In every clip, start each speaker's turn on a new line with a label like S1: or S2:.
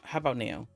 S1: How about now?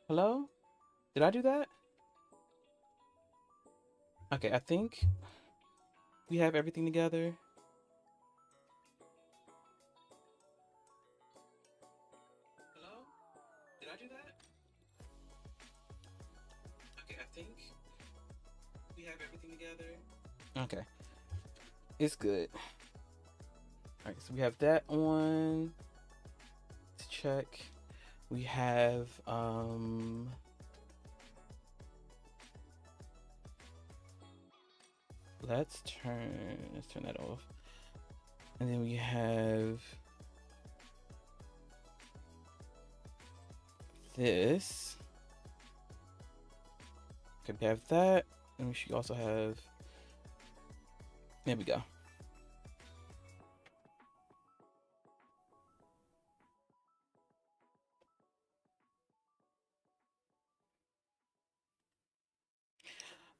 S1: Hello? Did I do that? Okay, I think we have everything together. Hello? Did I do that? Okay, I think we have everything together. Okay, it's good. All right, so we have that on. Let's check. We have let's turn that off. And then we have this. Okay, we have that. And we should also have, there we go.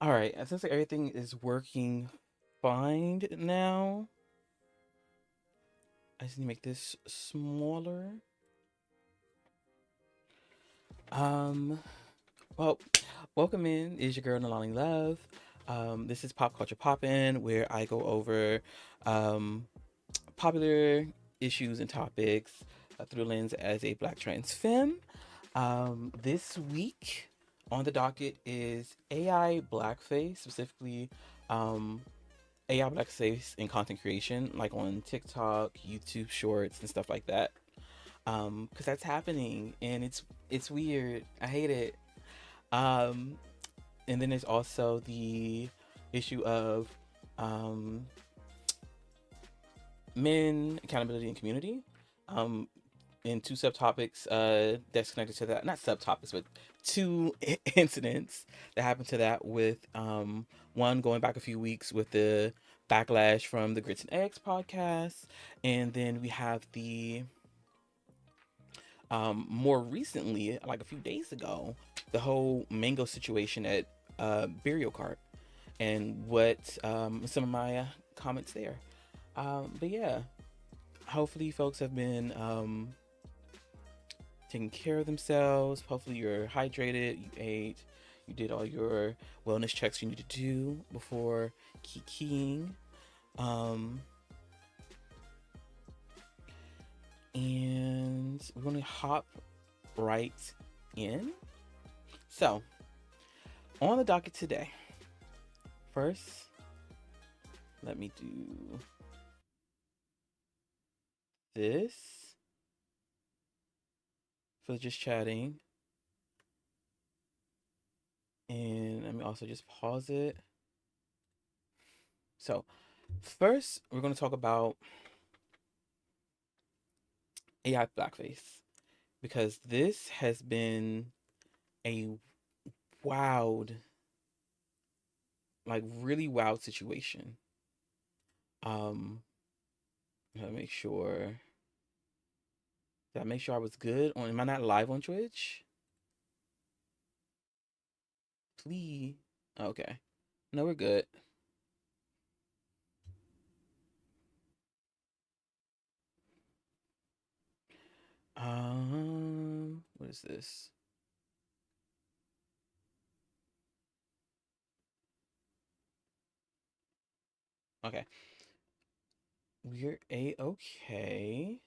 S1: All right, it seems like everything is working fine now. I just need to make this smaller. Um, well, welcome in. Is your girl Nalani Love. This is Pop Culture Poppin', where I go over popular issues and topics through the lens as a Black Trans Femme. This week on the docket is AI blackface, specifically AI blackface in content creation, like on TikTok, YouTube Shorts, and stuff like that. Because that's happening, and it's weird. I hate it. Um, and then there's also the issue of um, men, accountability, and community. Um, and two subtopics that's connected to that, not subtopics, but two incidents that happened to that, with one going back a few weeks with the backlash from the Grits and Eggs podcast, and then we have the more recently, like a few days ago, the whole mango situation at Burial Cart, and what some of my comments there. But yeah, hopefully folks have been taking care of themselves. Hopefully you're hydrated, you ate, you did all your wellness checks you need to do before kikiing. Um, and we're going to hop right in. So, on the docket today, first, let me do this for just chatting. And let me also just pause it. So, first, we're going to talk about AI blackface, because this has been a wild, like really wild situation. Um, let me make sure. Did I make sure I was good on? Am I not live on Twitch? Please. Okay. No, we're good. What is this? Okay. We're a-okay.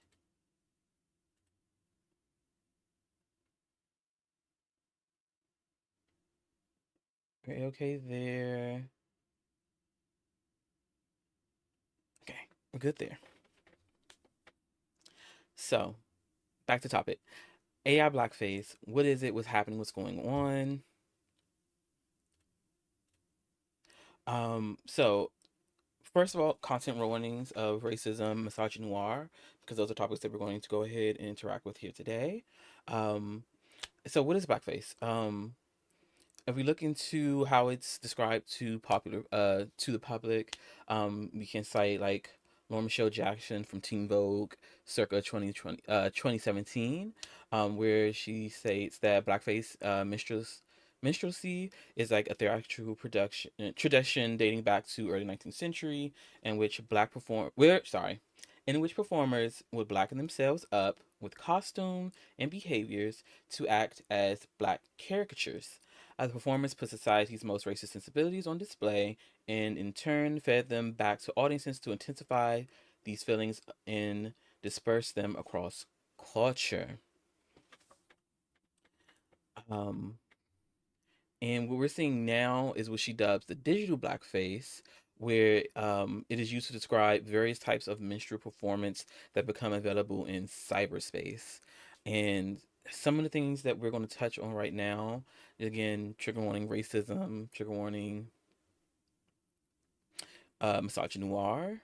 S1: We're a-okay there. Okay, we're good there. So, back to topic. AI blackface. What is it? What's happening? What's going on? So First of all, content warnings of racism, misogynoir, because those are topics that we're going to go ahead and interact with here today. Um, so, what is blackface? If we look into how it's described to the public, we can cite like Laura Michelle Jackson from Teen Vogue circa 2017, where she states that blackface minstrelsy is like a theatrical production tradition dating back to early 19th century, in which in which performers would blacken themselves up with costume and behaviors to act as black caricatures. The performance put society's most racist sensibilities on display and in turn fed them back to audiences to intensify these feelings and disperse them across culture. Um, and what we're seeing now is what she dubs the digital blackface, where it is used to describe various types of minstrel performance that become available in cyberspace. And some of the things that we're going to touch on right now, again, trigger warning racism, trigger warning misogynoir,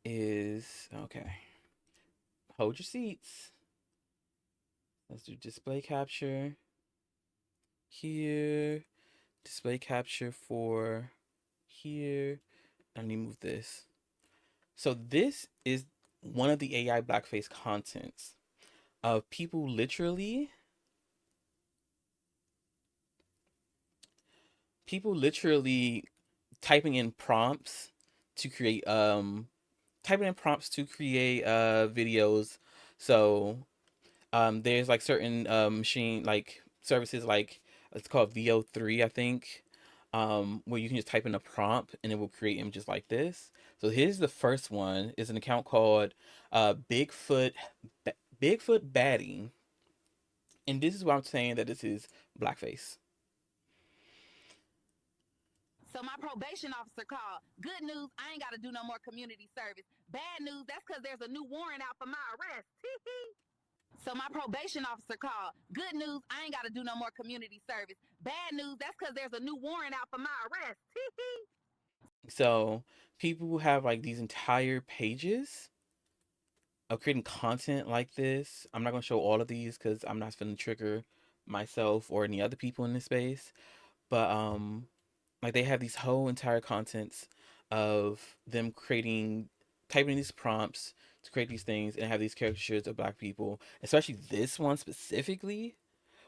S1: is okay. Hold your seats. Let's do display capture here. Display capture for here. I need to move this. So this is one of the AI blackface contents of people literally typing in prompts to create videos. So there's like certain machine like services like it's called VO3, I think, where you can just type in a prompt and it will create images like this. So here's the first one. Is an account called Bigfoot Bigfoot Batty, and this is why I'm saying that this is blackface.
S2: So my probation officer called. Good news, I ain't got to do no more community service. Bad news, that's because there's a new warrant out for my arrest. So my probation officer called. Good news, I ain't got to do no more community service. Bad news, that's because there's a new warrant out for my arrest.
S1: So people have like these entire pages of creating content like this. I'm not gonna show all of these because I'm not gonna trigger myself or any other people in this space. But like they have these whole entire contents of them creating typing these prompts to create these things and have these caricatures of black people, especially this one specifically,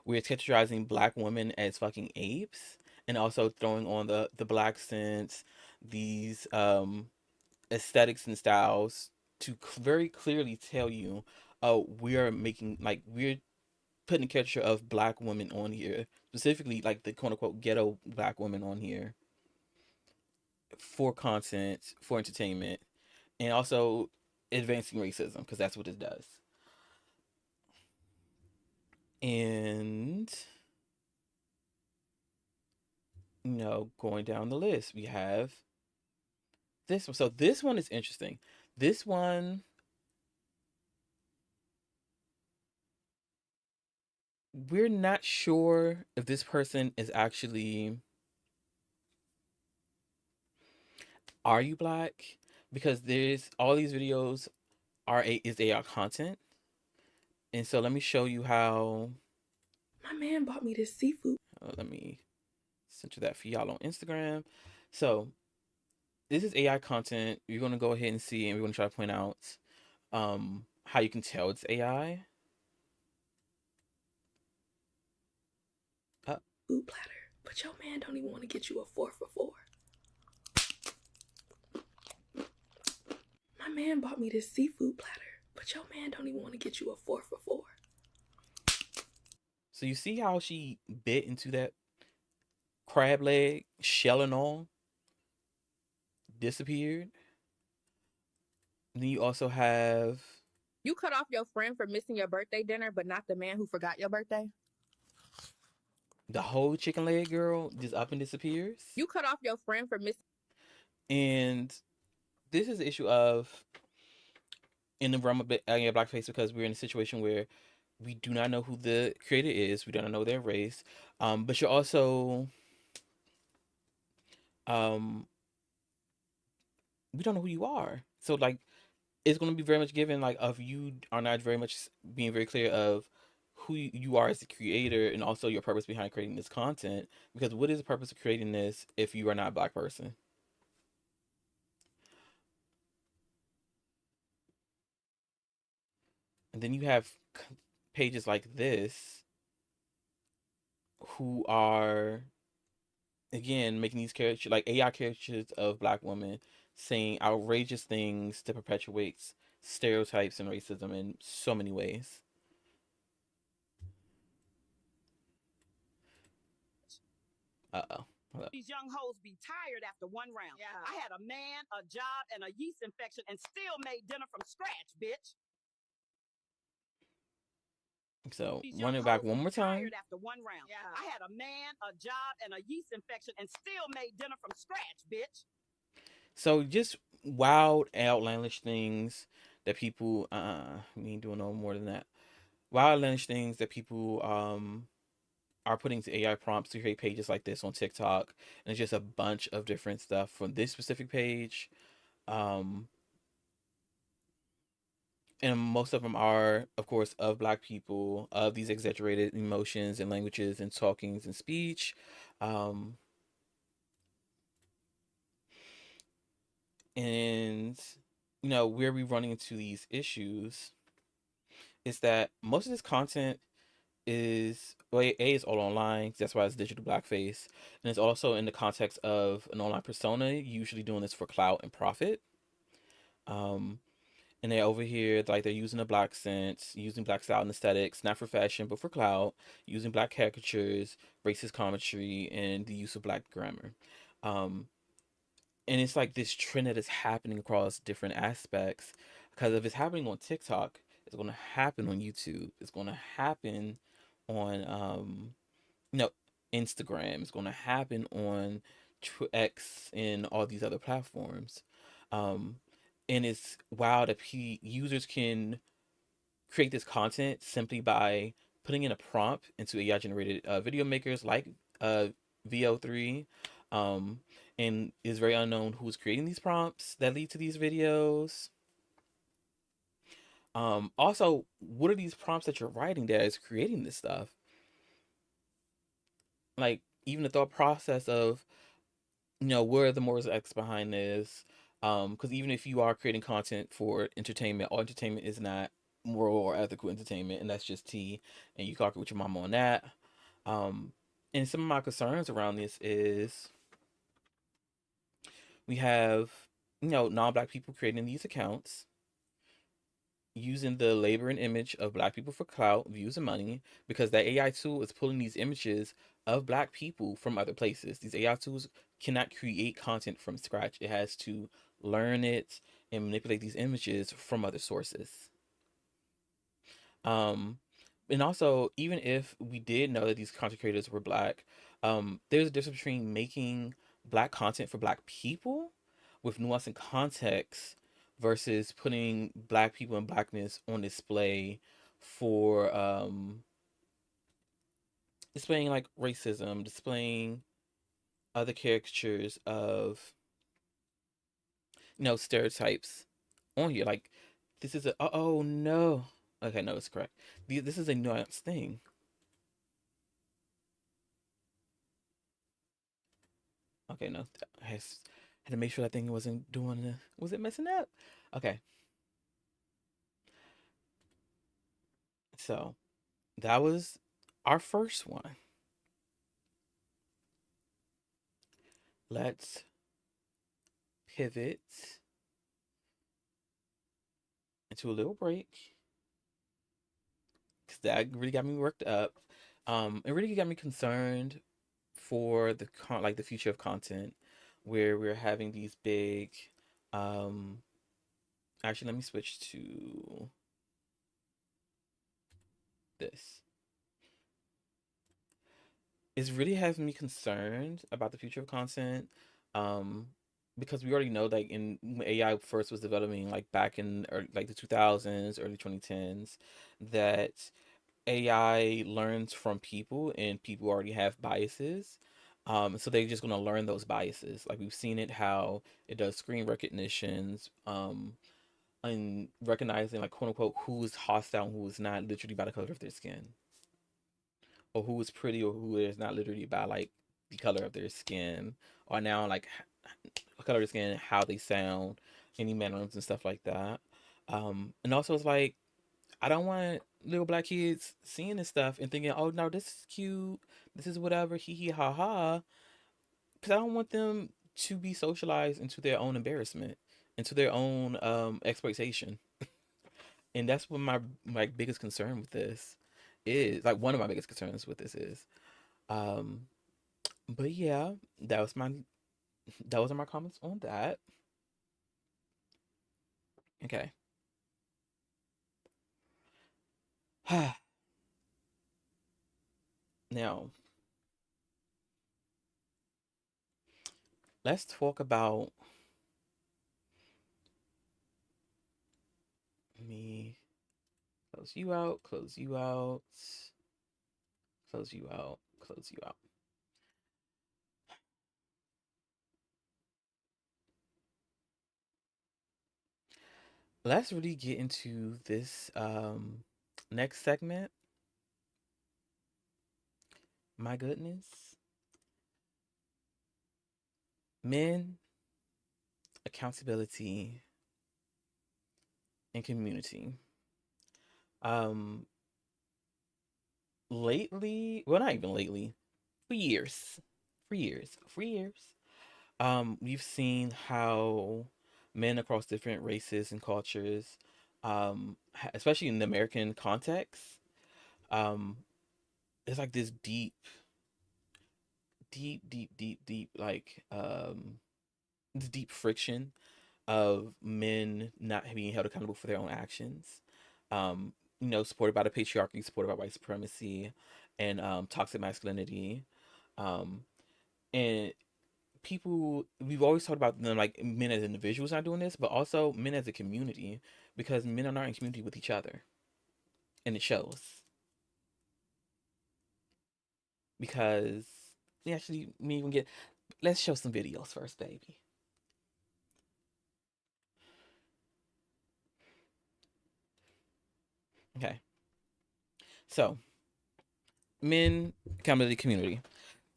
S1: where it's characterizing black women as fucking apes and also throwing on the black sense, these aesthetics and styles to very clearly tell you, oh, we're putting a caricature of black women on here, specifically like the quote unquote ghetto black women on here for content, for entertainment, and also advancing racism because that's what it does. And going down the list, we have this one. So this one is interesting. This one, we're not sure if this person is actually, are you black? Because there's all these videos is AI content. And so let me show you how.
S3: My man bought me this seafood.
S1: Let me center that for y'all on Instagram. So this is AI content. You're gonna go ahead and see, and we're gonna try to point out how you can tell it's AI.
S3: Food platter, but your man don't even want to get you a 4 for $4. My man bought me this seafood platter, but your man don't even want to get you a 4 for $4.
S1: So you see how she bit into that crab leg, shell and all, disappeared. And then you also have
S2: You cut off your friend for missing your birthday dinner, but not the man who forgot your birthday?
S1: the whole chicken leg girl just up and disappears.
S2: You cut off your friend for missing.
S1: And this is the issue of in the realm of blackface because we're in a situation where we do not know who the creator is. We do not know their race. But you're also um, we don't know who you are. So like it's going to be very much given like of you are not very much being very clear of who you are as a creator and also your purpose behind creating this content, because what is the purpose of creating this if you are not a black person? And then you have pages like this who are again making these characters like AI characters of black women saying outrageous things to perpetuate stereotypes and racism in so many ways. Uh-oh.
S2: These young hoes be tired after one round. Yeah. I had a man, a job, and a yeast infection and still made dinner from scratch, bitch.
S1: So
S2: These
S1: run
S2: young
S1: it back
S2: hoes
S1: one
S2: be
S1: more time.
S2: tired after one round. Yeah. I had a man, a job, and a yeast infection and still made dinner from scratch, bitch.
S1: So just wild, outlandish things that people we ain't doing no more than that. Wild, outlandish things that people are putting to AI prompts to create pages like this on TikTok, and it's just a bunch of different stuff from this specific page. Um, and most of them are, of course, of black people, of these exaggerated emotions and languages and talkings and speech. Um, and where we running into these issues is that most of this content is well, A is all online. That's why it's digital blackface, and it's also in the context of an online persona, usually doing this for clout and profit. Um, and they're over here like they're using a black sense, using black style and aesthetics, not for fashion but for clout, using black caricatures, racist commentary, and the use of black grammar. Um, and it's like this trend that is happening across different aspects. Because if it's happening on TikTok, it's going to happen on YouTube. It's going to happen on you know Instagram. It's going to happen on X and all these other platforms. Um, and it's wow that users can create this content simply by putting in a prompt into AI generated video makers like uh, VO3. Um, and it's very unknown who's creating these prompts that lead to these videos. Also, what are these prompts that you're writing that is creating this stuff? Like, even the thought process of, where are the morals X behind this? Because even if you are creating content for entertainment, all entertainment is not moral or ethical entertainment, and that's just tea. And you can argue with your mama on that. Um, and some of my concerns around this is we have, non-black people creating these accounts using the labor and image of black people for clout, views, and money, because that AI tool is pulling these images of black people from other places. These AI tools cannot create content from scratch. It has to learn it and manipulate these images from other sources. Um, and also, even if we did know that these content creators were black, there's a difference between making black content for black people with nuance and context versus putting black people and blackness on display for displaying like racism, displaying other caricatures of stereotypes on here. Like this is a oh no. Okay, no, it's correct. This is a nuanced thing. Okay, no, had to make sure that thing wasn't was it messing up? Okay, so that was our first one. Let's pivot into a little break because that really got me worked up. It really got me concerned for the future of content, where we're having these big. Um, Actually, let me switch to this. It's really having me concerned about the future of content, um, because we already know like in when AI first was developing like back in like the 2000s, early 2010s, that AI learns from people, and people already have biases. So they're just gonna learn those biases. Like we've seen it how it does screen recognitions, and recognizing like quote unquote who is hostile and who is not literally by the color of their skin, or who is pretty or who is not literally by like the color of their skin, or now like color of their skin, how they sound, any mannerisms and stuff like that. And also it's like I don't want little black kids seeing this stuff and thinking, oh no, this is cute, this is whatever, hee hee ha ha, because I don't want them to be socialized into their own embarrassment, into their own exploitation. And that's what my biggest concern with this is. Like one of my biggest concerns with this is. Um, but yeah, that was my those are my comments on that. Okay. Now let's talk about me. Close you out. Close you out. Close you out. Close you out. Let's really get into this next segment. My goodness. Men, accountability, and community. Um Lately, well not even lately, for years. For years. For years. We've seen how men across different races and cultures, especially in the American context, um, it's like this deep, like this deep friction of men not being held accountable for their own actions. Supported by the patriarchy, supported by white supremacy, and toxic masculinity. Um, and we've always talked about them like men as individuals not doing this, but also men as a community, because men are not in community with each other, and it shows. Because we actually me even get let's show some videos first, baby. Okay, so men accountability community.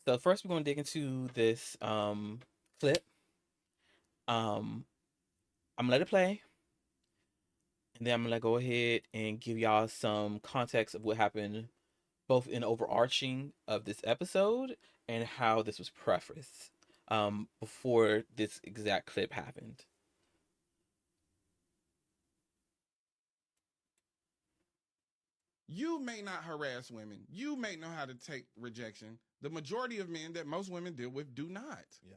S1: So first we're gonna dig into this clip. Um, I'm gonna let it play, and then I'm gonna go ahead and give y'all some context of what happened both in overarching of this episode and how this was prefaced before this exact clip happened.
S4: You may not harass women. You may know how to take rejection. The majority of men that most women deal with do not. Yeah.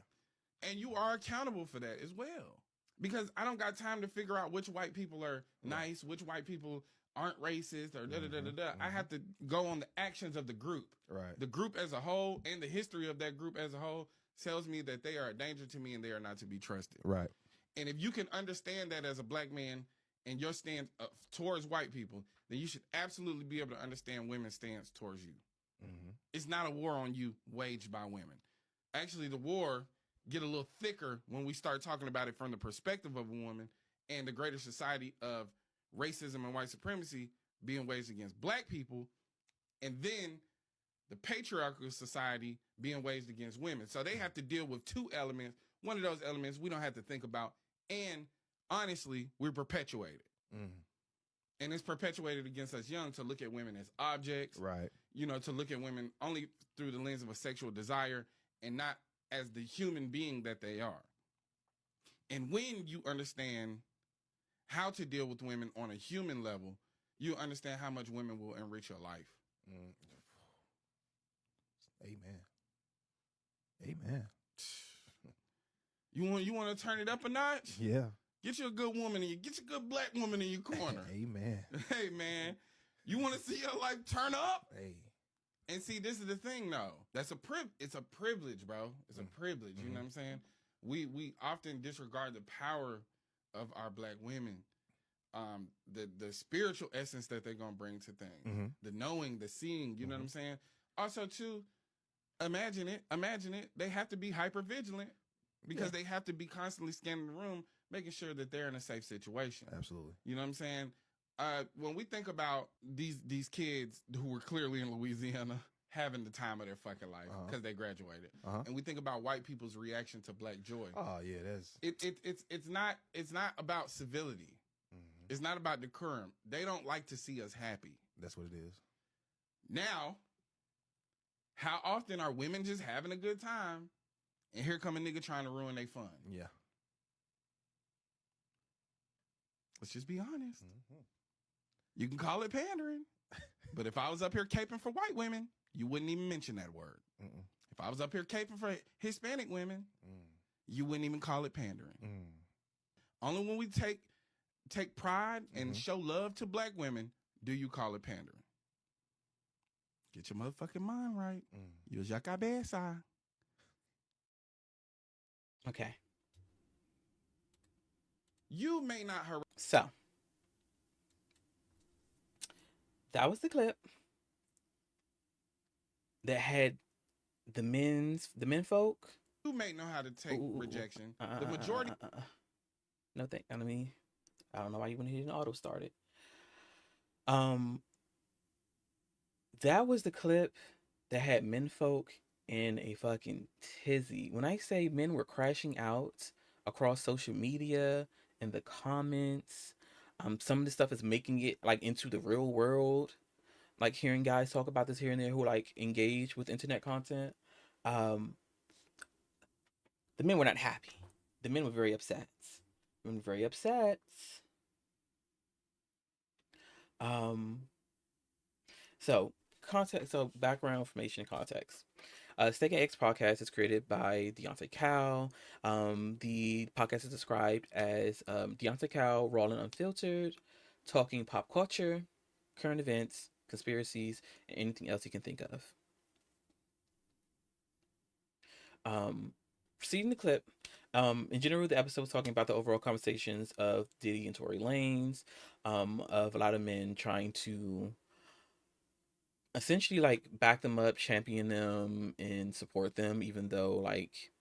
S4: And you are accountable for that as well. Because I don't got time to figure out which white people are nice, which white people aren't racist, or da da da da da. I have to go on the actions of the group. Right. The group as a whole and the history of that group as a whole tells me that they are a danger to me and they are not to be trusted. Right. And if you can understand that as a black man and your stance towards white people, then you should absolutely be able to understand women's stance towards you. Mm-hmm. It's not a war on you waged by women. Actually, the war get a little thicker when we start talking about it from the perspective of a woman and the greater society of racism and white supremacy being waged against black people, and then the patriarchal society being waged against women. So they have to deal with two elements. One of those elements we don't have to think about, and honestly, we're perpetuated. Mm. And it's perpetuated against us young to look at women as objects. Right. To look at women only through the lens of a sexual desire and not as the human being that they are. And when you understand how to deal with women on a human level, you understand how much women will enrich your life. Mm. Amen. Amen. You want to turn it up a notch? Yeah. Get you a good woman get you a good black woman in your corner. Amen. Hey man, you want to see your life turn up? Hey. And see, this is the thing though. It's a privilege, bro. It's a privilege. Mm-hmm. You know what I'm saying? We often disregard the power of our black women the spiritual essence that they're gonna bring to things, the knowing, the seeing. You know what I'm saying? Also, too, imagine it. They have to be hyper vigilant because they have to be constantly scanning the room, making sure that they're in a safe situation.
S5: Absolutely.
S4: You know what I'm saying? When we think about these kids who were clearly in Louisiana having the time of their fucking life because they graduated, and we think about white people's reaction to Black Joy.
S5: Oh yeah, that's
S4: it's not about civility. It's not about decorum. They don't like to see us happy.
S5: That's what it is.
S4: Now, how often are women just having a good time, and here come a nigga trying to ruin their fun?
S5: Yeah.
S4: Let's just be honest. You can call it pandering, but if I was up here caping for white women, you wouldn't even mention that word. If I was up here caping for Hispanic women, you wouldn't even call it pandering. Only when we take pride and show love to Black women do you call it pandering. Get your motherfucking mind right. Use your cabeza.
S1: Okay.
S4: You may not harass.
S1: So that was the clip that had the men folk.
S4: You may know how to take rejection. The majority.
S1: No, I mean, I don't know why you went ahead and auto started. That was the clip that had men folk in a fucking tizzy. When I say men were crashing out across social media, in the comments, some of the stuff is making it like into the real world. Like hearing guys talk about this here and there who like engage with internet content. The men were not happy. The men were very upset. So context, so background information and context. Steak and Eggs podcast is created by Deontay Cal. The podcast is described as Deontay Cal, raw and unfiltered, talking pop culture, current events, conspiracies, and anything else you can think of. Preceding the clip, in general, the episode was talking about the overall conversations of Diddy and Tory Lanez, of a lot of men trying to essentially like back them up, champion them, and support them, even though like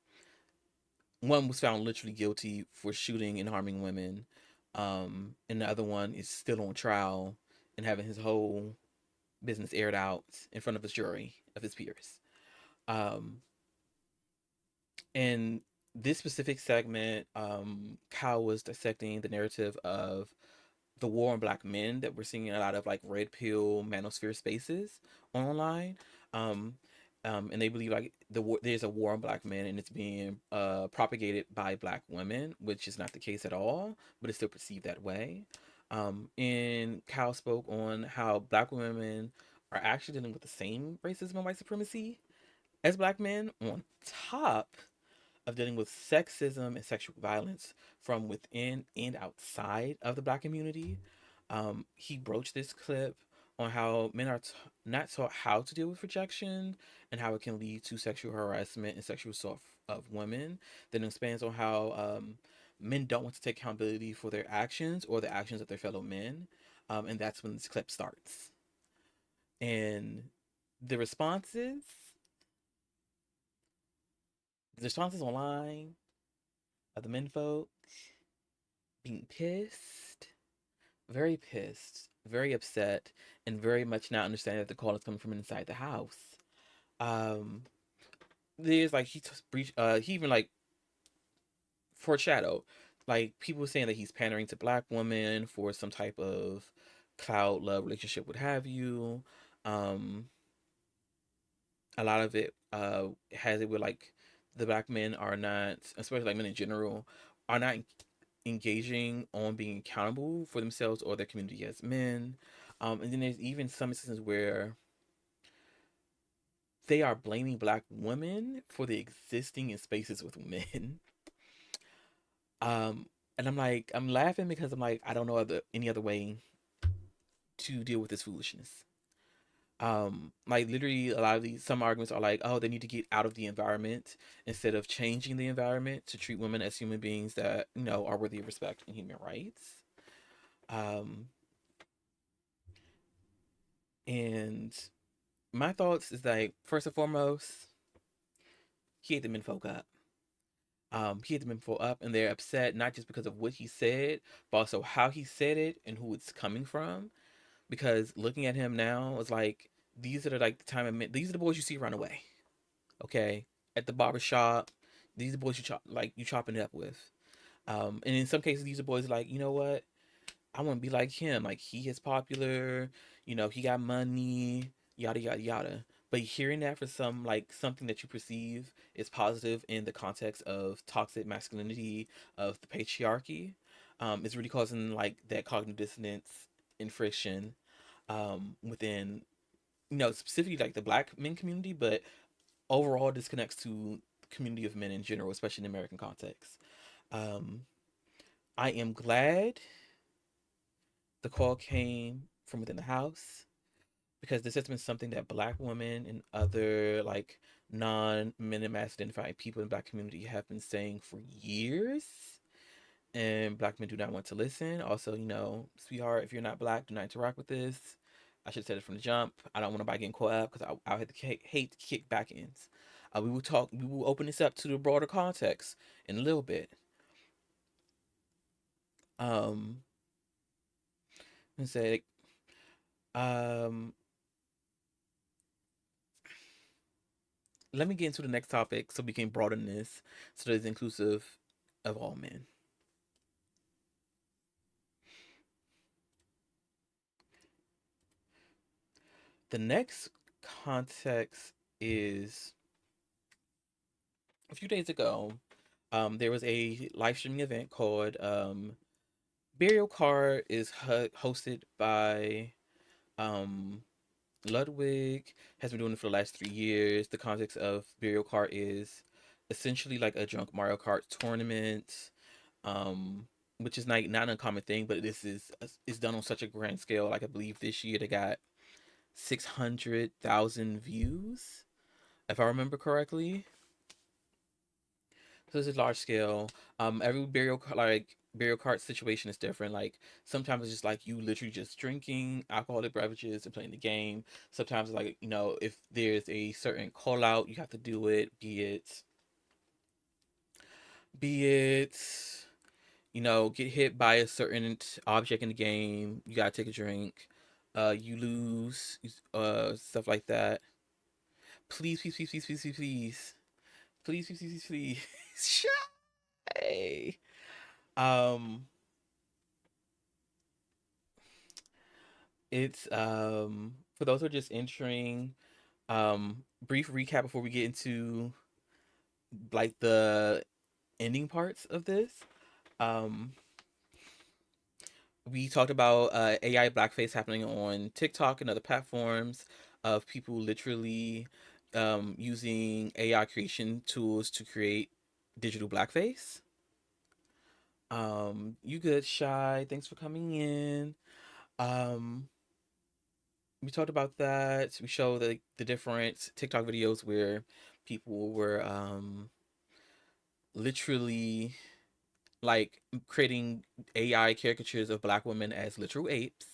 S1: one was found literally guilty for shooting and harming women, and the other one is still on trial and having his whole business aired out in front of his jury of his peers. In this specific segment, Kyle was dissecting the narrative of the war on Black men that we're seeing in a lot of like red pill manosphere spaces online. And they believe like there's a war on Black men and it's being propagated by Black women, which is not the case at all, but it's still perceived that way. And Kyle spoke on how Black women are actually dealing with the same racism and white supremacy as Black men, on top of dealing with sexism and sexual violence from within and outside of the Black community. He broached this clip on how men are not taught how to deal with rejection and how it can lead to sexual harassment and sexual assault of women. Then expands on how men don't want to take accountability for their actions or the actions of their fellow men. And that's when this clip starts. And the responses online of the men folk being pissed, very upset, and very much not understanding that the call is coming from inside the house. There's like he even like foreshadowed like people saying that he's pandering to Black women for some type of cloud love relationship, what have you. A lot of it has it with like the Black men are not, especially like men in general, are not engaging on being accountable for themselves or their community as men. And then there's even some instances where they are blaming Black women for the existing in spaces with men. And I'm laughing because I'm like, I don't know any other way to deal with this foolishness. Like literally a lot of some arguments are like, oh, they need to get out of the environment instead of changing the environment to treat women as human beings that, you know, are worthy of respect and human rights. Um, and my thoughts is like, first and foremost, he ate the menfolk up. He ate the menfolk up, and they're upset not just because of what he said, but also how he said it and who it's coming from. Because looking at him now, it's like these are like the time of men. These are the boys you see run away. Okay, at the barber shop, these are the boys you chopping it up with. And in some cases, these are boys like, you know what? I want to be like him. Like he is popular, he got money, yada yada yada. But hearing that for something that you perceive is positive in the context of toxic masculinity of the patriarchy, is really causing like that cognitive dissonance and friction within specifically like the black men community, but overall disconnects to the community of men in general, especially in the American context. Um, I am glad the call came from within the house because this has been something that black women and other like non-men and mass identified people in the black community have been saying for years, and black men do not want to listen. Also, sweetheart, if you're not black, do not interact with this. I should have said it from the jump. I don't want nobody getting caught up because I had to hate to kick back ends. We will open this up to the broader context in a little bit. um and say um let me get into the next topic so we can broaden this so that it's inclusive of all men. The next context is a few days ago, there was a live streaming event called Burial Card is hosted by um, Ludwig, has been doing it for the last 3 years. The context of Burial Card is essentially like a drunk Mario Kart tournament, um, which is not an uncommon thing, but this is done on such a grand scale. Like I believe this year they got 600,000 views, if I remember correctly. So this is large scale. Every burial cart situation is different. Like sometimes it's just like you literally just drinking alcoholic beverages and playing the game. Sometimes like if there's a certain call out, you have to do it. Be it get hit by a certain object in the game. You gotta take a drink. You lose. Stuff like that. Please, please, please, please, please, please, please, please, please, please, please. Shy. Um, it's for those who are just entering, brief recap before we get into like the ending parts of this. Um, we talked about AI blackface happening on TikTok and other platforms of people literally using AI creation tools to create digital blackface. You good, Shy? Thanks for coming in. Um, we talked about that. We showed the different TikTok videos where people were literally like creating AI caricatures of black women as literal apes,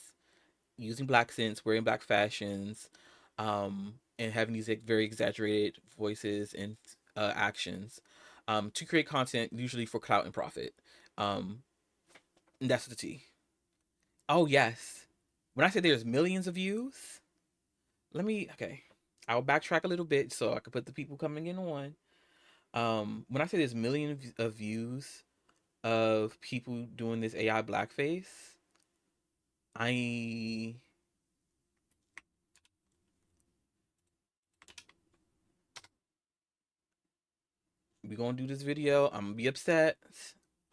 S1: using black scents, wearing black fashions, and having these like, very exaggerated voices and actions to create content, usually for clout and profit. And that's the T. Oh yes, when I say there's millions of views, okay. I'll backtrack a little bit so I can put the people coming in on. When I say there's millions of views of people doing this AI blackface, I we gonna do this video. I'm gonna be upset.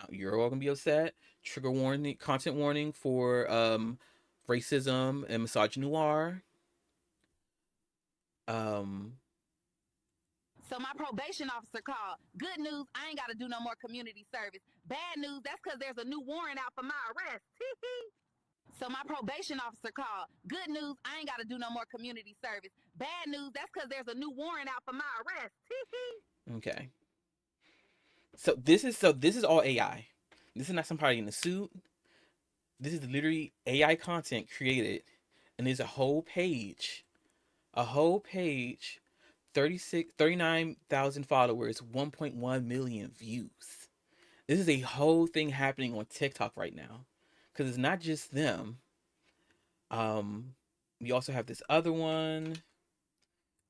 S1: You're all gonna be upset. Trigger warning, content warning for racism and misogynoir. Um,
S2: So my probation officer called. Good news, I ain't got to do no more community service. Bad news, that's because there's a new warrant out for my arrest. So my probation officer called. Good news, I ain't got to do no more community service. Bad news, that's because there's a new warrant out for my arrest.
S1: okay. So this is all AI. This is not somebody in a suit. This is literally AI content created, and there's a whole page, 39,000 followers, 1.1 million views. This is a whole thing happening on TikTok right now, because it's not just them. Um, we also have this other one.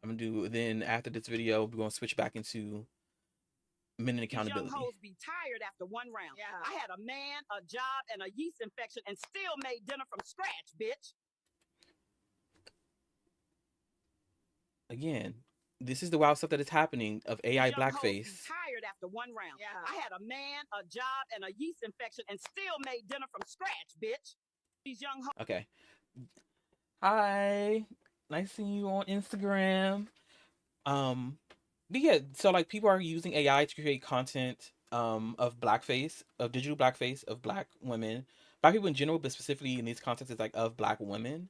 S1: I'm gonna do then after this video. We're gonna switch back into men and accountability.
S5: These young hoes be tired after one round. Yeah. I had a man, a job, and a yeast infection, and still made dinner from scratch, bitch.
S1: Again, this is the wild stuff that is happening of AI
S5: These young hoes be
S1: blackface.
S5: tired after one round. Yeah. I had a man, a job, and a yeast infection, and still made dinner from scratch, bitch. These young hoes.
S1: Okay. Hi. Nice seeing you on Instagram. But yeah, so like people are using AI to create content of blackface, of digital blackface of black women, black people in general, but specifically in these contexts it's like of black women.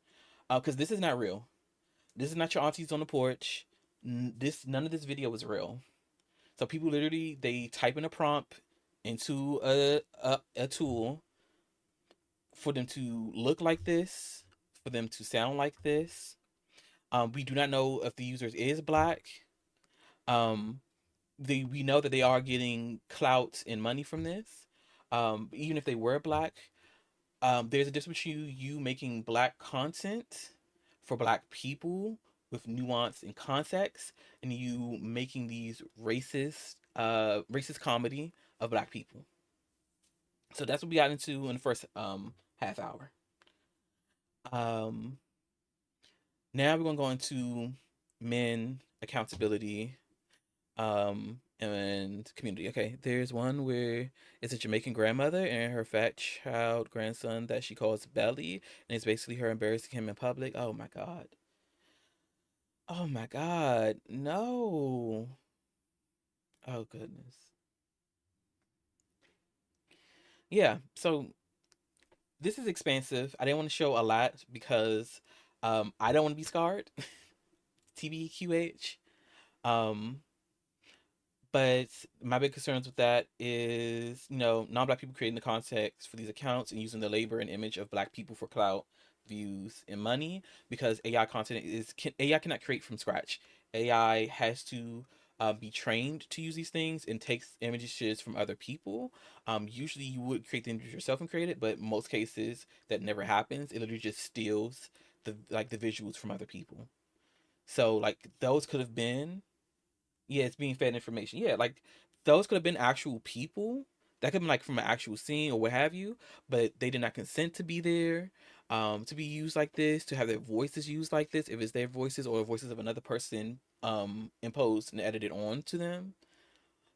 S1: Because this is not real. This is not your aunties on the porch. None of this video is real. So people literally they type in a prompt into a tool for them to look like this, for them to sound like this. We do not know if the user is black. Um, we know that they are getting clout and money from this. Even if they were black, there's a difference between you making black content for black people with nuance and context, and you making these racist comedy of black people. So that's what we got into in the first half hour. Now we're gonna go into men accountability and community. Okay, there's one where it's a Jamaican grandmother and her fat child grandson that she calls Belly, and it's basically her embarrassing him in public. Oh my god. Oh my god. No. Oh goodness. Yeah, so this is expansive. I didn't want to show a lot because I don't want to be scarred. TBQH. Um But my big concerns with that is, non-black people creating the context for these accounts and using the labor and image of black people for clout, views, and money. Because AI cannot create from scratch. AI has to be trained to use these things and takes images from other people. Usually, you would create the image yourself and create it, but in most cases that never happens. It literally just steals the visuals from other people. So like those could have been. Yeah, it's being fed information. Yeah, like those could have been actual people. That could have been like from an actual scene or what have you, but they did not consent to be there, to be used like this, to have their voices used like this, if it's their voices or the voices of another person imposed and edited on to them.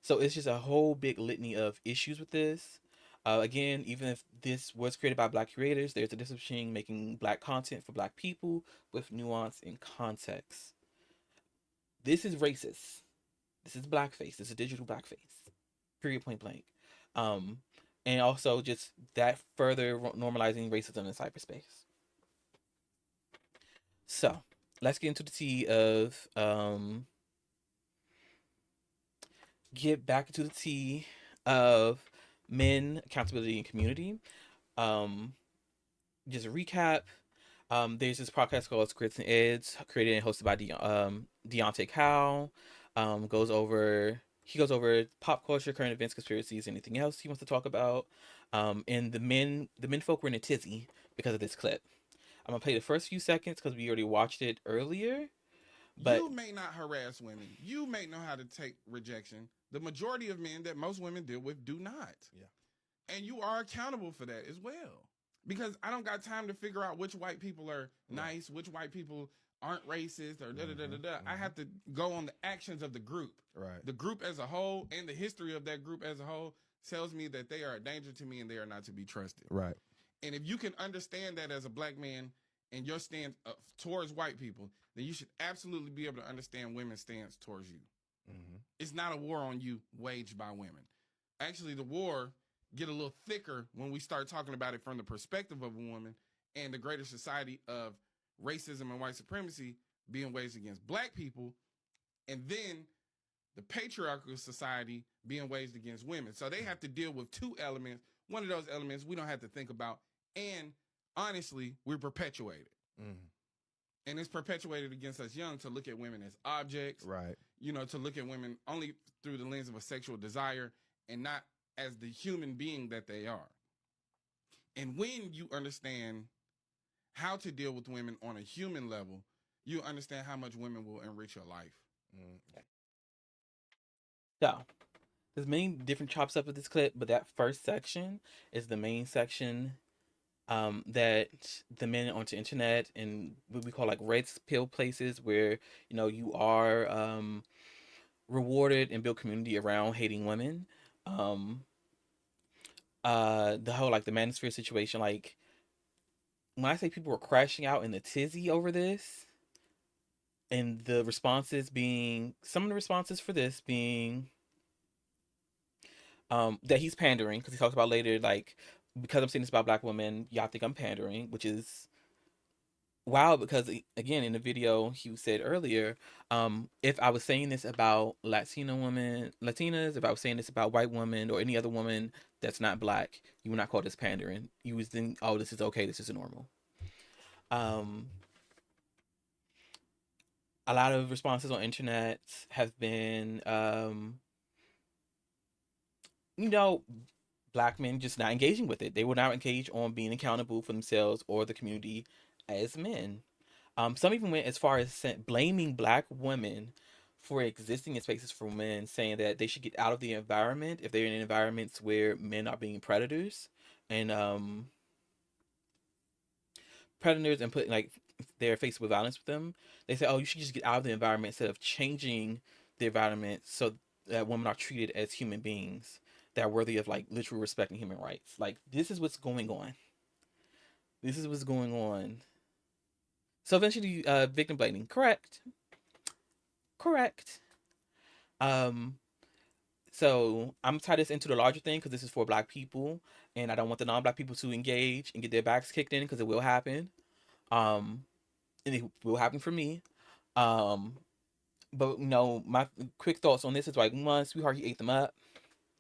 S1: So it's just a whole big litany of issues with this. Again, even if this was created by black creators, there's a difference between making black content for black people with nuance and context. This is racist. This is blackface. This is digital blackface. Period. Point blank. Um, and also just that further normalizing racism in cyberspace. So let's get into the tea of get back into the tea of men, accountability, and community. Just a recap. There's this podcast called Grits and Eds, created and hosted by Deontay Cowell. He goes over pop culture, current events, conspiracies, anything else he wants to talk about. And the men folk were in a tizzy because of this clip. I'm gonna play the first few seconds because we already watched it earlier. But
S4: you may not harass women. You may know how to take rejection. The majority of men that most women deal with do not. Yeah. And you are accountable for that as well. Because I don't got time to figure out which white people are nice, which white people aren't racist, or da-da-da-da-da. I have to go on the actions of the group. Right. The group as a whole and the history of that group as a whole tells me that they are a danger to me and they are not to be trusted. Right. And if you can understand that as a black man and your stance towards white people, then you should absolutely be able to understand women's stance towards you. Mm-hmm. It's not a war on you waged by women. Actually, the war get a little thicker when we start talking about it from the perspective of a woman and the greater society of racism and white supremacy being waged against black people, and then the patriarchal society being waged against women. So they have to deal with two elements. One of those elements we don't have to think about And honestly, we're perpetuated. And it's perpetuated against us young to look at women as objects.
S6: Right.
S4: You know, to look at women only through the lens of a sexual desire and not as the human being that they are. And when you understand how to deal with women on a human level, you understand how much women will enrich your life.
S1: So, there's many different chops up of this clip, but that first section is the main section that the men onto internet and what we call like red pill places where, you know, you are rewarded and build community around hating women. The whole like the manosphere situation, like when I say people were crashing out in the tizzy over this, and the responses being some of the responses for this being that he's pandering because he talks about later like because I'm saying this about black women, y'all think I'm pandering, which is wow because again in the video he said earlier, if I was saying this about Latinas, if I was saying this about white women or any other woman that's not black, you would not call this pandering. You would think, oh, this is okay, this is normal. A lot of responses on internet have been you know, black men just not engaging with it. They will not engage on being accountable for themselves or the community as men. Some even went as far as blaming black women for existing in spaces for men, saying that they should get out of the environment if they're in environments where men are being predators and putting like they're faced with violence with them. They say, oh, you should just get out of the environment instead of changing the environment so that women are treated as human beings that are worthy of like literal respect and human rights. Like this is what's going on. This is what's going on. So eventually, victim blaming. Correct. Correct. So I'm gonna tie this into the larger thing because this is for black people, and I don't want the non-black people to engage and get their backs kicked in because it will happen. And it will happen for me. But you know, my quick thoughts on this is like, one, sweetheart, you ate them up.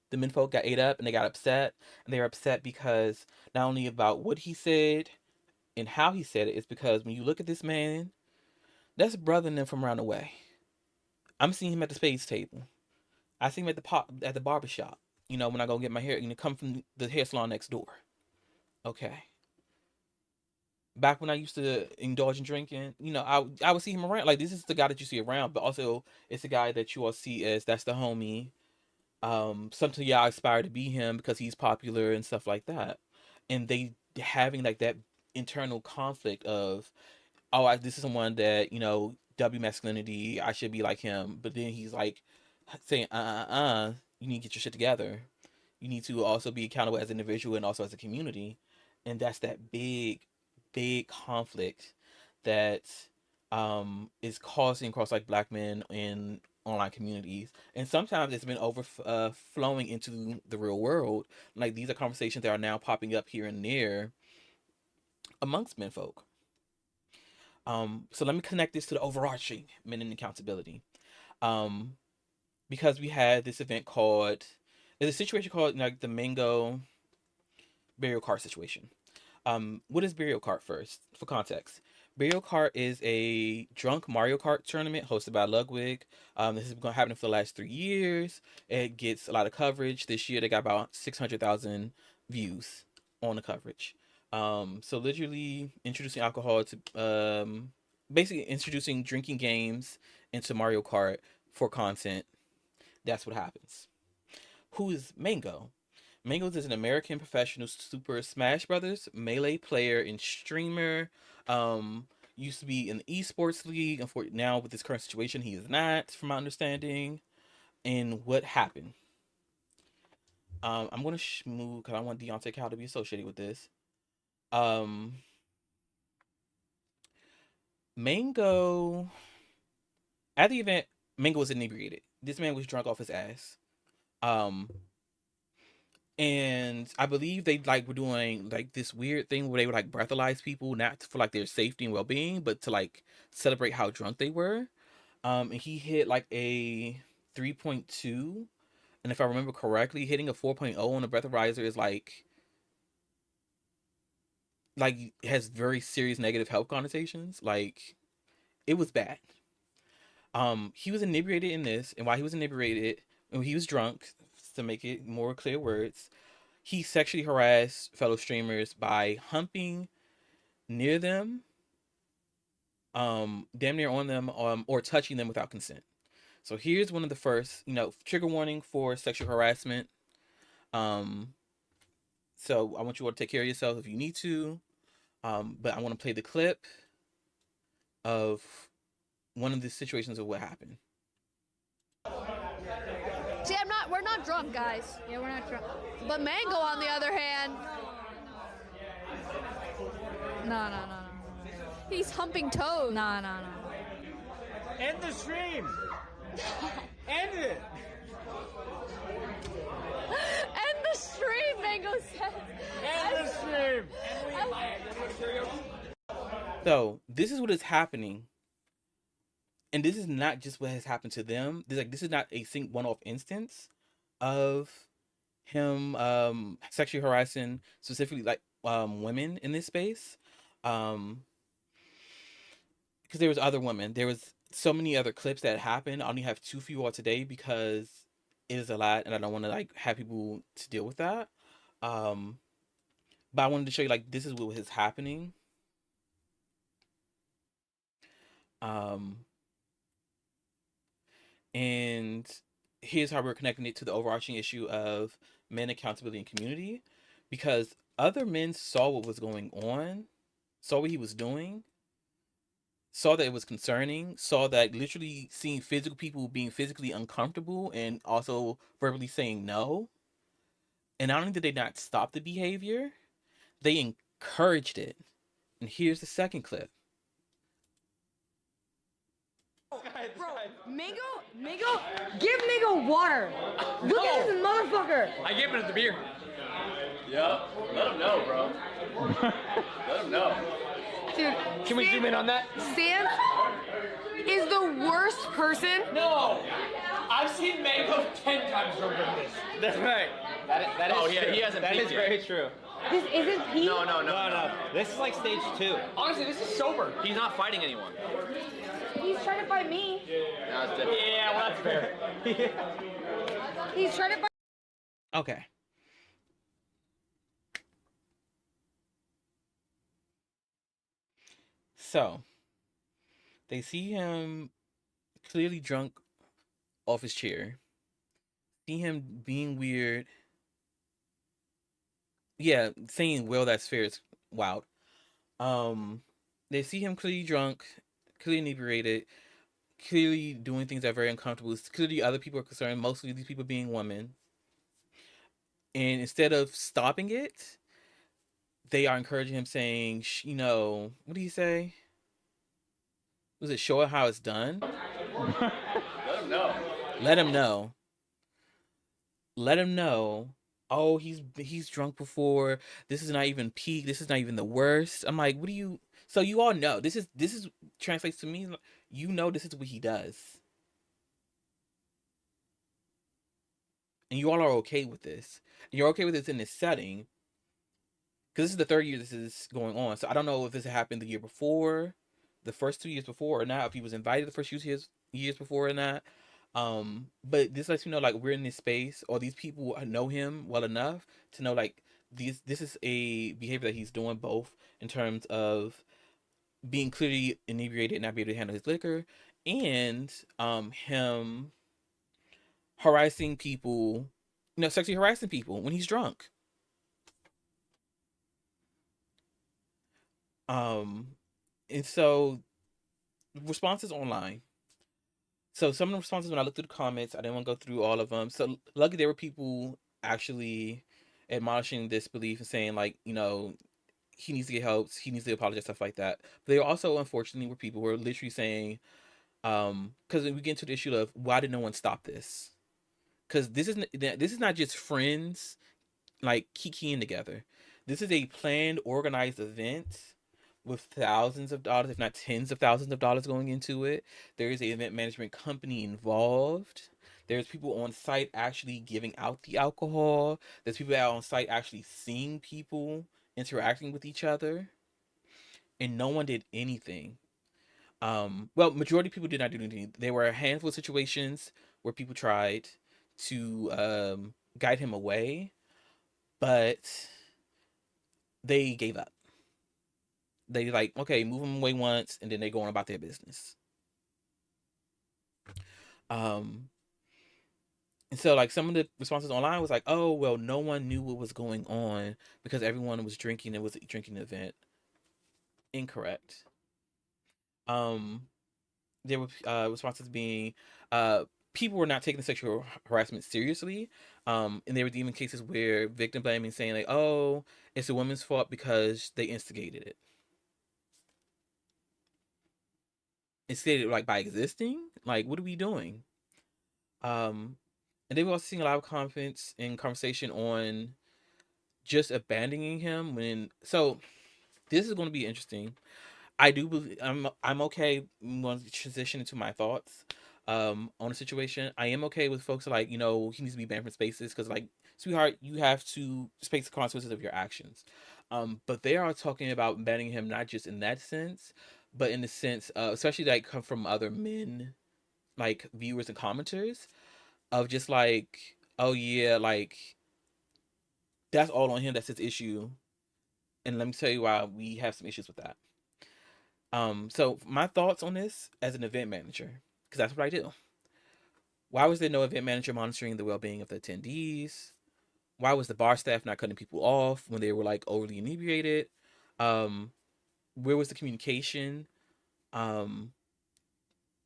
S1: The men folk got ate up and they got upset. And they were upset because not only about what he said and how he said it, it's because when you look at this man, that's brother and them from around the way. I'm seeing him at the spades table. I see him at the barber shop. You know, when I go get my hair, you know, come from the hair salon next door. Okay. Back when I used to indulge in drinking, you know, I would see him around. Like this is the guy that you see around, but also it's the guy that you all see as that's the homie. Something y'all aspire to be him because he's popular and stuff like that. And they having like that internal conflict of, oh, this is someone that, you know, W masculinity, I should be like him. But then he's like saying, you need to get your shit together. You need to also be accountable as an individual and also as a community. And that's that big, big conflict that is causing across like black men in online communities, and sometimes it's been flowing into the real world. Like these are conversations that are now popping up here and there amongst men folk. So let me connect this to the overarching men and accountability. Because we had this event called, there's a situation called like the Mango burial cart situation. What is burial cart first? For context, burial cart is a drunk Mario Kart tournament hosted by Ludwig. This has been happening for the last 3 years. It gets a lot of coverage. This year they got about 600,000 views on the coverage. So literally introducing alcohol to basically introducing drinking games into Mario Kart for content. That's what happens. Who is Mango? Mango is an American professional Super Smash Brothers Melee player and streamer. Used to be in the esports league. Unfortunately, now with this current situation, he is not, from my understanding. And what happened? I'm gonna move because I want Deontay Cal to be associated with this. Mango at the event, Mango was inebriated. This man was drunk off his ass. Um, and I believe they like were doing like this weird thing where they would like breathalyze people, not for like their safety and well being, but to like celebrate how drunk they were. And he hit like a 3.2, and if I remember correctly, hitting a 4.0 on a breathalyzer is like like has very serious negative health connotations. Like it was bad. He was inebriated in this, and while he was inebriated, when he was drunk, to make it more clear words, he sexually harassed fellow streamers by humping near them, damn near on them, or touching them without consent. So here's one of the first, trigger warning for sexual harassment. Um, so I want you all to take care of yourself if you need to. But I want to play the clip of one of the situations of what happened.
S6: See, we're not drunk, guys.
S7: Yeah, we're not drunk.
S6: But Mango, on the other hand,
S7: No.
S6: he's humping toes.
S7: No.
S8: End the stream. End it.
S6: End the stream, Mango says.
S8: End the stream.
S1: So this is what is happening, and this is not just what has happened to them. This is not a one-off instance of him sexually harassing specifically like women in this space. Because there was other women. There was so many other clips that happened. I only have 2 for you all today because it is a lot, and I don't want to like have people to deal with that. But I wanted to show you like this is what was happening. And here's how we're connecting it to the overarching issue of men accountability and community, because other men saw what was going on, saw what he was doing, saw that it was concerning, saw that literally seeing physical people being physically uncomfortable and also verbally saying no. And not only did they not stop the behavior, they encouraged it. And here's the second clip.
S9: Bro, Mango, give nigga water. Look at this motherfucker.
S10: I gave him the beer. Yeah, let him know, bro. Let him know.
S9: Dude,
S10: Can we zoom in on that?
S9: Sans is the worst person.
S10: No! I've seen Mango 10 times drunk than this. That's right. That is true. He hasn't. That is very true.
S9: This isn't Pete.
S10: No. This is like stage 2. Honestly, this is sober. He's not fighting anyone.
S9: He's trying to fight me.
S10: No, it's different. Yeah, well, that's fair.
S9: He's trying to fight.
S1: Okay. So, they see him clearly drunk off his chair. See him being weird. Yeah, saying, well, that's fair is wild. They see him clearly drunk, clearly inebriated, clearly doing things that are very uncomfortable. Clearly other people are concerned, mostly these people being women. And instead of stopping it, they are encouraging him, saying, what do you say? Was it show it how it's done?
S10: Let him know.
S1: Let him know. Let him know. Oh, he's drunk before. This is not even peak. This is not even the worst. I'm like, what do you? So you all know this is translates to me. This is what he does, and you all are okay with this. And you're okay with this in this setting. Because this is the 3rd year this is going on. So I don't know if this happened the year before, the first 2 years before or not, if he was invited the first years before or not. But this lets you know, like, we're in this space, or these people know him well enough to know, like, this is a behavior that he's doing, both in terms of being clearly inebriated and not be able to handle his liquor, and him harassing people, sexually harassing people when he's drunk. And so responses online. So some of the responses, when I looked through the comments, I didn't want to go through all of them. So luckily there were people actually admonishing this belief and saying, like, he needs to get help, he needs to apologize, stuff like that. But there also, unfortunately, were people who were literally saying, because we get into the issue of why did no one stop this? Because this is not just friends like kikiing together. This is a planned, organized event with thousands of dollars, if not tens of thousands of dollars going into it. There is an event management company involved. There's people on site actually giving out the alcohol. There's people out on site actually seeing people interacting with each other, and no one did anything. Well, majority of people did not do anything. There were a handful of situations where people tried to guide him away, but they gave up. They like, okay, move him away once, and then they go on about their business. And so like some of the responses online was like, oh well, no one knew what was going on because everyone was drinking. It was a drinking event. Incorrect. Um, there were responses being people were not taking the sexual harassment seriously. And there were even cases where victim blaming, saying like, oh, it's a woman's fault because they instigated it. Instead, like by existing, like what are we doing? And they were also seeing a lot of confidence and conversation on just abandoning him when. So this is going to be interesting. I do believe I'm okay. I'm going to transition into my thoughts on the situation. I am okay with folks like, he needs to be banned from spaces because, like, sweetheart, you have to face the consequences of your actions. But they are talking about banning him not just in that sense, but in the sense, especially like come from other men, like viewers and commenters, of just like, oh yeah, like that's all on him. That's his issue. And let me tell you why we have some issues with that. So my thoughts on this as an event manager, because that's what I do. Why was there no event manager monitoring the well-being of the attendees? Why was the bar staff not cutting people off when they were like overly inebriated? Where was the communication?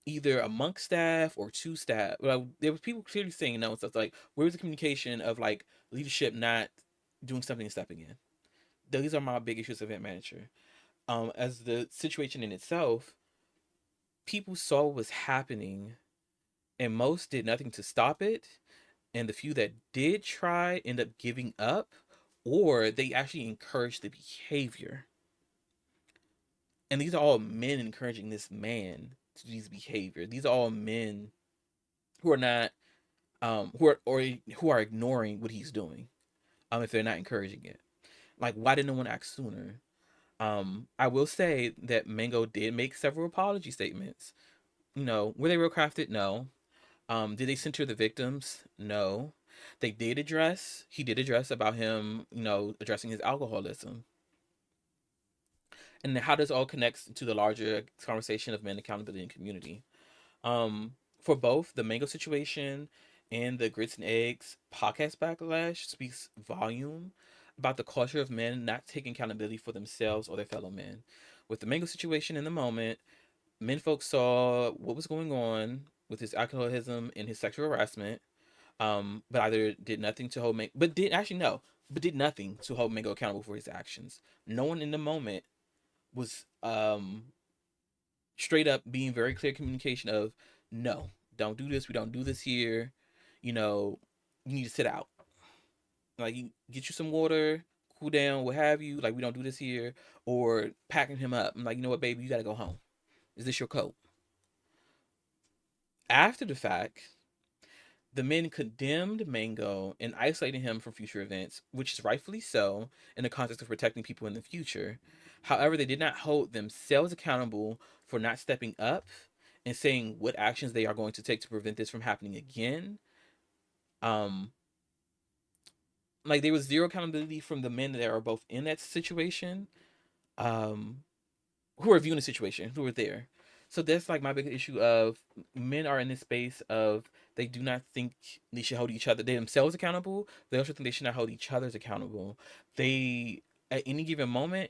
S1: Either amongst staff or to staff. Well, there was people clearly saying no and stuff like, where was the communication of like leadership not doing something and stepping in? These are my big issues as event manager. As the situation in itself, people saw what was happening and most did nothing to stop it. And the few that did try end up giving up, or they actually encouraged the behavior. And these are all men encouraging this man to do these behavior. These are all men who are not who are ignoring what he's doing. If they're not encouraging it. Like, why did no one act sooner? I will say that Mango did make several apology statements. Were they real crafted? No. Did they center the victims? No. He did address about him, addressing his alcoholism. And how this all connects to the larger conversation of men accountability and community. For both the Mango situation and the Grits and Eggs podcast backlash speaks volume about the culture of men not taking accountability for themselves or their fellow men. With the Mango situation in the moment, men folks saw what was going on with his alcoholism and his sexual harassment, but either did nothing to hold Mango, did nothing to hold Mango accountable for his actions. No one in the moment was straight up being very clear communication of, no, don't do this. We don't do this here. You need to sit out. Like, you get you some water, cool down, what have you. Like, we don't do this here. Or packing him up. I'm like, you know what, baby, you got to go home. Is this your coat? After the fact, the men condemned Mango and isolated him from future events, which is rightfully so in the context of protecting people in the future. However, they did not hold themselves accountable for not stepping up and saying what actions they are going to take to prevent this from happening again. Like, there was zero accountability from the men that are both in that situation, who are viewing the situation, who are there. So that's like my big issue of men are in this space of they do not think they should hold each other, they themselves accountable. They also think they should not hold each other's accountable. They, at any given moment,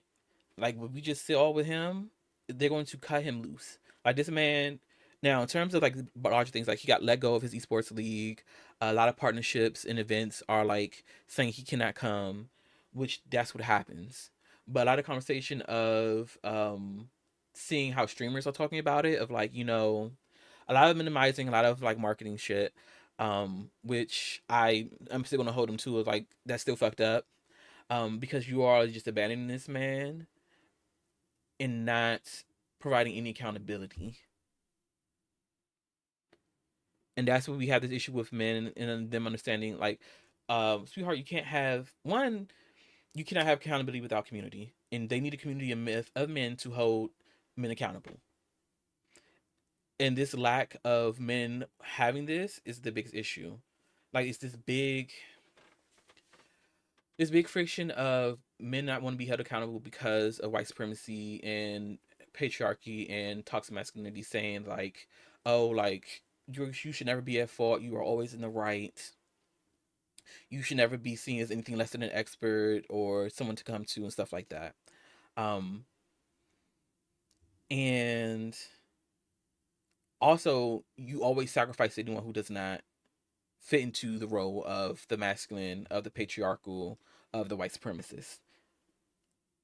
S1: like when we just sit all with him, they're going to cut him loose. Like this man, now in terms of like larger things, like he got let go of his esports league. A lot of partnerships and events are like saying he cannot come, which that's what happens. But a lot of conversation of seeing how streamers are talking about it, of like, a lot of minimizing, a lot of like marketing shit, which I'm still gonna hold him to, of like that's still fucked up, because you are just abandoning this man and not providing any accountability. And that's what we have this issue with men and them understanding like, sweetheart, you can't have one. you cannot have accountability without community, and they need a community of men to hold men accountable. And this lack of men having this is the biggest issue. Like it's this big friction of men not want to be held accountable because of white supremacy and patriarchy and toxic masculinity, saying like, oh, like you should never be at fault. You are always in the right. You should never be seen as anything less than an expert or someone to come to and stuff like that. Um, and also, you always sacrifice anyone who does not fit into the role of the masculine, of the patriarchal, of the white supremacist,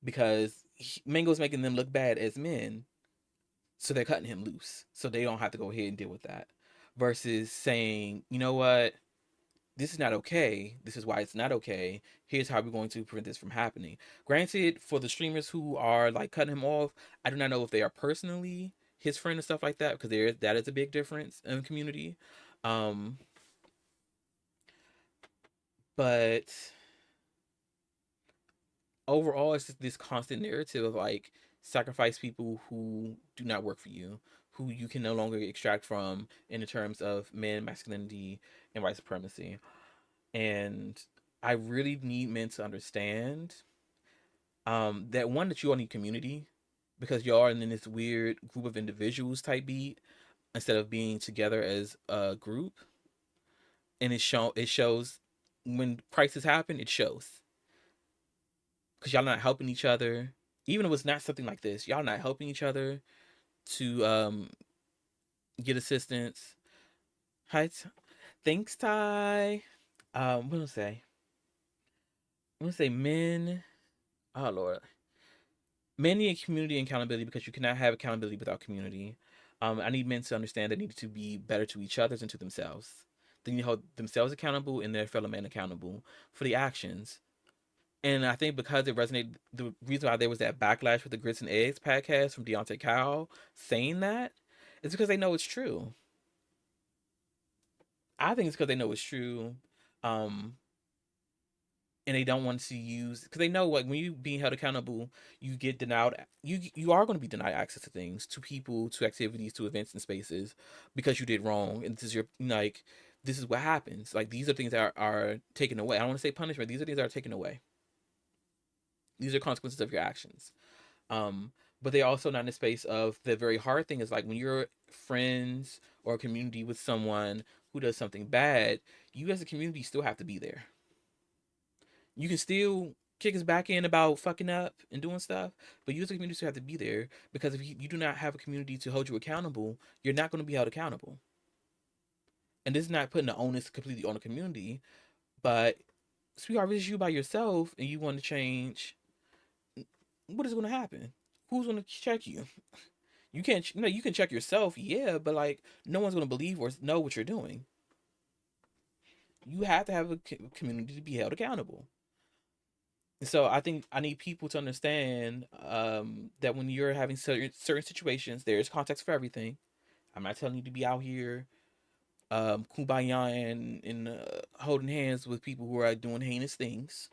S1: because Mango's making them look bad as men, so they're cutting him loose, so they don't have to go ahead and deal with that. Versus saying, you know what, this is not okay. This is why it's not okay. Here's how we're going to prevent this from happening. Granted, for the streamers who are like cutting him off, I do not know if they are personally his friend and stuff like that, because that is a big difference in the community. Um, but overall, it's just this constant narrative of like sacrifice people who do not work for you, who you can no longer extract from in the terms of men, masculinity, and white supremacy. And I really need men to understand that one, that you all need community, because y'all are in this weird group of individuals type beat instead of being together as a group. And it shows when crisis happen, it shows, because y'all not helping each other. Even if it's not something like this, y'all not helping each other to get assistance. Hi, thanks, Ty. What do I say? I'm gonna say men. Oh Lord, men need community and accountability, because you cannot have accountability without community. I need men to understand they need to be better to each other and to themselves. They need to hold themselves accountable and their fellow men accountable for the actions. And I think because it resonated, the reason why there was that backlash with the Grits and Eggs podcast from Deontay Kyle saying that is because they know it's true. I think it's because they know it's true. Um, and they don't want to use, because they know, like, when you being held accountable, you get denied. You are going to be denied access to things, to people, to activities, to events and spaces, because you did wrong. And this is your, like, this is what happens. Like, these are things that are taken away. I don't want to say punishment. These are things that are taken away. These are consequences of your actions. But they're also not in the space of, the very hard thing is, like, when you're friends or a community with someone who does something bad, you as a community still have to be there. You can still kick us back in about fucking up and doing stuff, but you as a community still have to be there, because if you do not have a community to hold you accountable, you're not going to be held accountable. And this is not putting the onus completely on the community, but sweetheart, if it's you by yourself and you want to change, what is going to happen? Who's going to check you? You can't, you can check yourself, yeah, but like, no one's going to believe or know what you're doing. You have to have a community to be held accountable. So I think I need people to understand that when you're having certain situations, there's context for everything. I'm not telling you to be out here kumbaya and holding hands with people who are doing heinous things.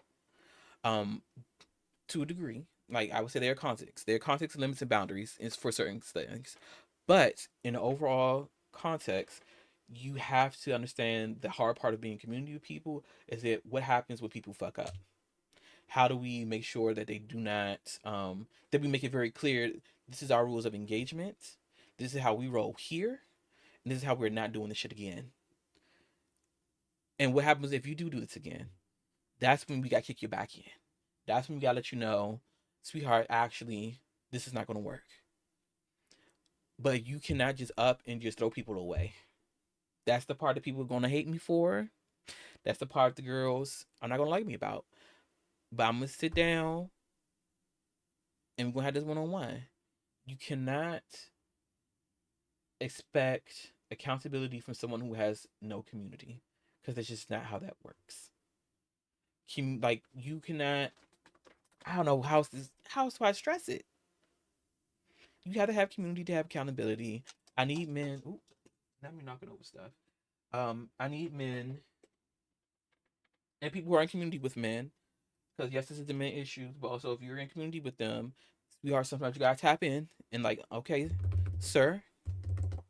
S1: Um, to a degree, like I would say, there are context. There are context, limits, and boundaries is for certain things. But in the overall context, you have to understand the hard part of being community with people is that what happens when people fuck up. How do we make sure that they do not, that we make it very clear, this is our rules of engagement, this is how we roll here, and this is how we're not doing this shit again. And what happens if you do this again? That's when we got to kick you back in. That's when we got to let you know, sweetheart, actually, this is not going to work. But you cannot just up and just throw people away. That's the part that people are going to hate me for. That's the part the girls are not going to like me about. But I'm going to sit down and we're going to have this one-on-one. You cannot expect accountability from someone who has no community, because that's just not how that works. Like, you cannot, I don't know how do I stress it. You have to have community to have accountability. I need men. Ooh, not me knocking over stuff. I need men and people who are in community with men Because yes, this is the main issue, but also if you're in community with them, we are sometimes you gotta tap in and like, okay, sir,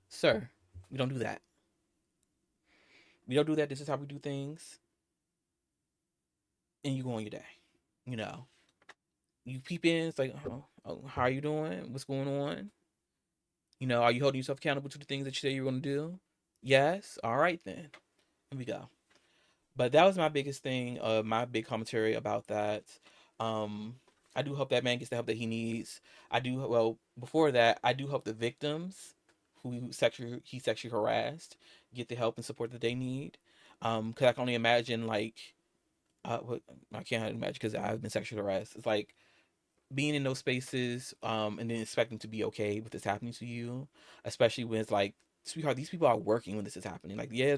S1: sir, we don't do that. We don't do that. This is how we do things, and you go on your day. You know, you peep in. It's like, oh, how are you doing? What's going on? You know, are you holding yourself accountable to the things that you say you're going to do? Yes. All right then. Here we go. But that was my biggest thing. My big commentary about that. Um, I do hope that man gets the help that he needs. I do. Well, before that, I do hope the victims who sexually harassed get the help and support that they need. Because I can only imagine like, what I can't imagine because I've been sexually harassed. It's like being in those spaces, and then expecting to be okay with this happening to you, especially when it's like, sweetheart, these people are working when this is happening. Like, yeah,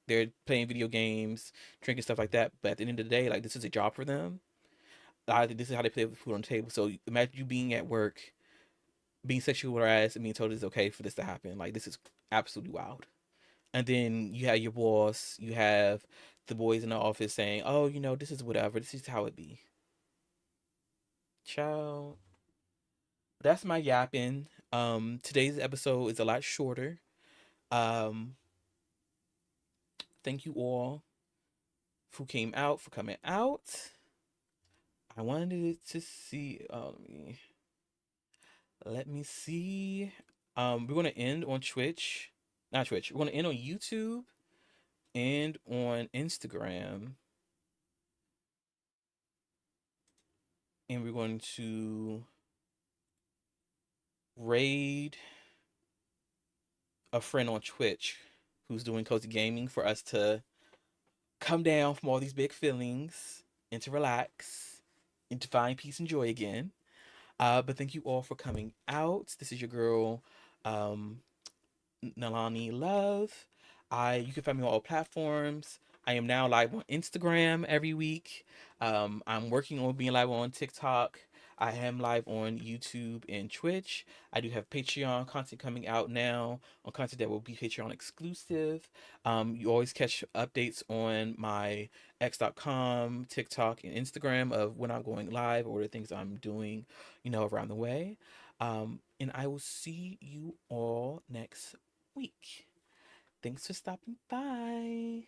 S1: they're playing video games, drinking stuff like that, but at the end of the day, like, this is a job for them. I think this is how they put the food on the table. So imagine you being at work, being sexually harassed, and being told it's okay for this to happen. Like, this is absolutely wild. And then you have your boss, you have the boys in the office saying, "Oh, this is whatever. This is how it be." Ciao. That's my yapping. Today's episode is a lot shorter. Um, thank you all who came out for coming out. I wanted to see. Let me see. We're gonna end on Twitch, not Twitch. We're gonna end on YouTube and on Instagram, and we're going to raid a friend on Twitch who's doing cozy gaming for us to come down from all these big feelings and to relax and to find peace and joy again. But thank you all for coming out. This is your girl, um, Nalani Love. You can find me on all platforms. I am now live on Instagram every week. I'm working on being live on TikTok. I am live on YouTube and Twitch. I do have Patreon content coming out now, on content that will be Patreon exclusive. You always catch updates on my X.com, TikTok, and Instagram of when I'm going live or the things I'm doing, around the way. And I will see you all next week. Thanks for stopping by.